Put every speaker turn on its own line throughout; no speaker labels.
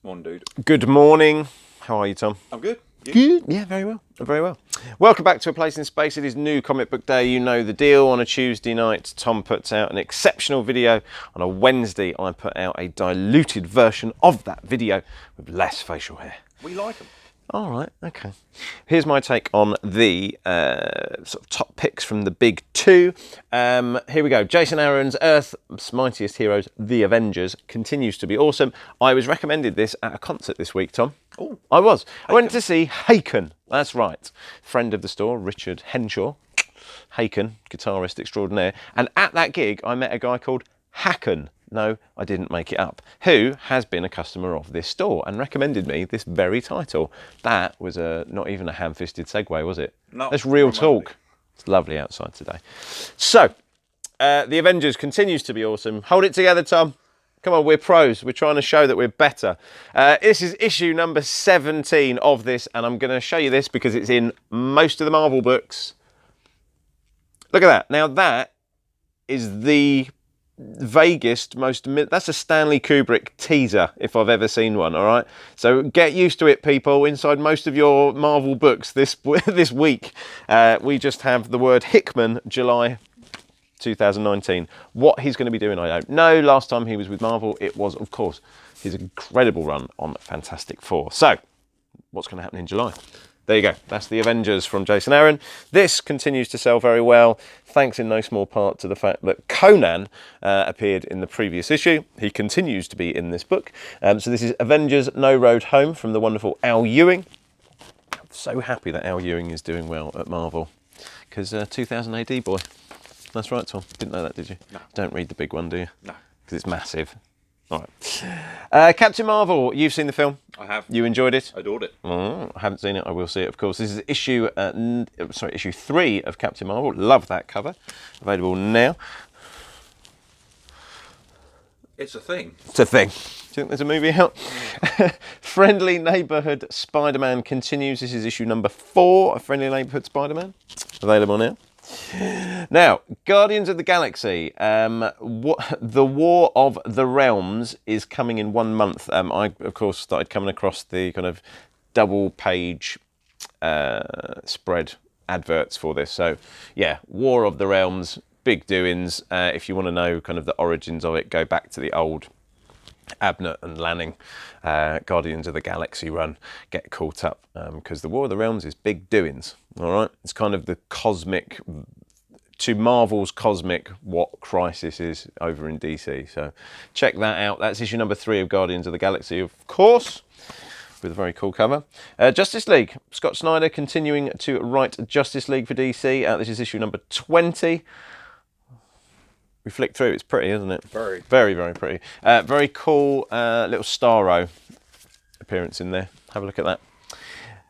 Morning, dude.
Good morning. How are you, Tom?
I'm good. You?
Good. Yeah, very well. Very well. Welcome back to A Place in Space. It is New Comic Book Day. You know the deal. On a Tuesday night, Tom puts out an exceptional video. On a Wednesday, I put out a diluted version of that video with less facial hair.
We like them.
All right, okay. Here's my take on the sort of top picks from the big two. Here we go. Jason Aaron's Earth's Mightiest Heroes, The Avengers, continues to be awesome. I was recommended this at a concert this week, Tom.
Oh,
I was. I went to see Haken. That's right. Friend of the store, Richard Henshaw. Haken, guitarist extraordinaire. And at that gig, I met a guy called Hacken. No, I didn't make it up. Who has been a customer of this store and recommended me this very title. That was not even a ham-fisted segue, was it?
No.
That's real talk. It's lovely outside today. So, The Avengers continues to be awesome. Hold it together, Tom. Come on, we're pros. We're trying to show that we're better. This is issue number 17 of this, and I'm going to show you this because it's in most of the Marvel books. Look at that. Now, that is the vaguest, that's a Stanley Kubrick teaser if I've ever seen one. All right, so get used to it, people. Inside most of your Marvel books this week, we just have the word Hickman, July 2019. What he's going to be doing, I don't know. Last time he was with Marvel, it was, of course, his incredible run on Fantastic Four. So, what's going to happen in July? There you go. That's The Avengers from Jason Aaron. This continues to sell very well, thanks in no small part to the fact that Conan appeared in the previous issue. He continues to be in this book. So this is Avengers No Road Home from the wonderful Al Ewing. I'm so happy that Al Ewing is doing well at Marvel. Because 2000 AD, boy. That's right, Tom. Didn't know that, did you?
No.
Don't read the big one, do you?
No.
Because it's massive. All right. Captain Marvel, you've seen the film?
I have.
You enjoyed it?
Adored it.
I haven't seen it. I will see it, of course. This is issue 3 of Captain Marvel. Love that cover. Available now.
It's a thing.
It's a thing. Do you think there's a movie out? Friendly Neighbourhood Spider-Man continues. This is issue number 4 of Friendly Neighbourhood Spider-Man. Available now. Now, Guardians of the Galaxy, the War of the Realms is coming in 1 month. I, of course, started coming across the kind of double-page spread adverts for this. So, yeah, War of the Realms, big doings. If you want to know kind of the origins of it, go back to the old Abnett and Lanning Guardians of the Galaxy run. Get caught up because the War of the Realms is big doings. All right, it's kind of the cosmic to Marvel's cosmic what Crisis is over in DC. So check that out. That's issue number 3 of Guardians of the Galaxy, of course, with a very cool cover. Justice League. Scott Snyder continuing to write Justice League for DC. This is issue number 20. We flick through, it's pretty, isn't it?
Very.
Very, very pretty. Very cool little Starro appearance in there. Have a look at that.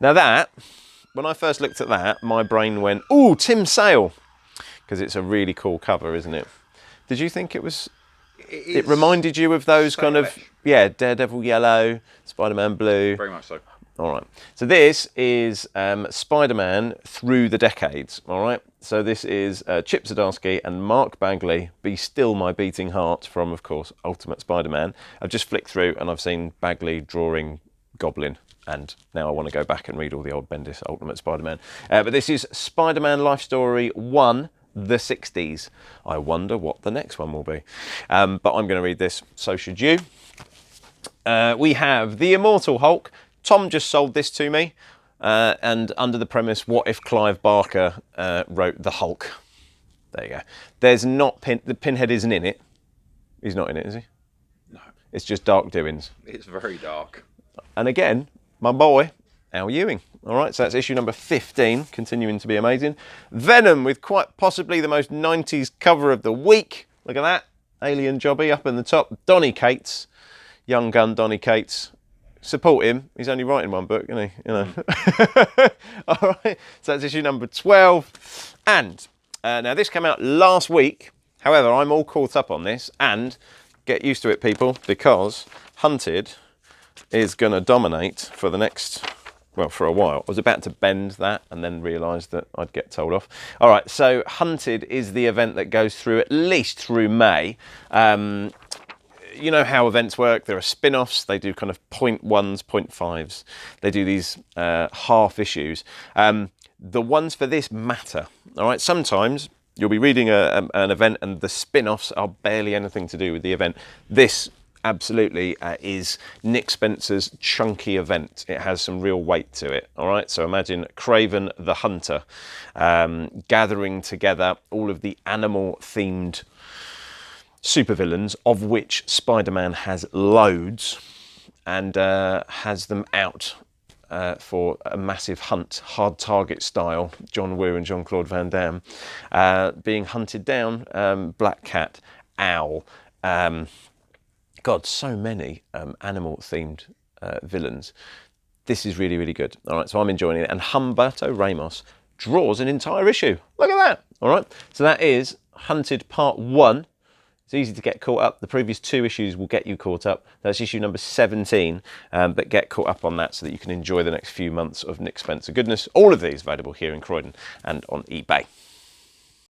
Now that, when I first looked at that, my brain went, ooh, Tim Sale. Because it's a really cool cover, isn't it? Did you think it was... It reminded you of those kind of... Yeah, Daredevil yellow, Spider-Man blue.
Very much so.
All right. So this is Spider-Man through the decades, all right? So this is Chip Zdarsky and Mark Bagley, Be Still My Beating Heart from, of course, Ultimate Spider-Man. I've just flicked through and I've seen Bagley drawing Goblin, and now I want to go back and read all the old Bendis Ultimate Spider-Man. But this is Spider-Man Life Story 1, the 60s. I wonder what the next one will be. But I'm going to read this, so should you. We have The Immortal Hulk. Tom just sold this to me, and under the premise, what if Clive Barker wrote The Hulk? There you go. There's not the Pinhead isn't in it. He's not in it, is he?
No.
It's just dark doings.
It's very dark.
And again, my boy, Al Ewing. All right, so that's issue number 15, continuing to be amazing. Venom, with quite possibly the most 90s cover of the week. Look at that. Alien Jobby up in the top. Donny Cates. Young gun Donny Cates. Support him. He's only writing one book, isn't he? You know. All right. So that's issue number 12. And now this came out last week. However, I'm all caught up on this. And get used to it, people, because Hunted is going to dominate for the next... Well, for a while. I was about to bend that and then realised that I'd get told off. All right, so Hunted is the event that goes through at least through May. you know how events work. There are spin-offs. They do kind of 0.1s, 0.5s. They do these half issues. The ones for this matter. All right. Sometimes you'll be reading an event and the spin-offs are barely anything to do with the event. This absolutely is Nick Spencer's chunky event. It has some real weight to it. All right. So imagine Kraven the Hunter gathering together all of the animal-themed supervillains, of which Spider-Man has loads, and has them out for a massive hunt, Hard Target style, John Woo and Jean-Claude Van Damme, being hunted down. Black Cat, Owl, God, so many animal-themed villains. This is really, really good. All right, so I'm enjoying it. And Humberto Ramos draws an entire issue. Look at that. All right, so that is Hunted Part 1. It's easy to get caught up. The previous 2 issues will get you caught up. That's issue number 17, but get caught up on that so that you can enjoy the next few months of Nick Spencer goodness. All of these available here in Croydon and on eBay.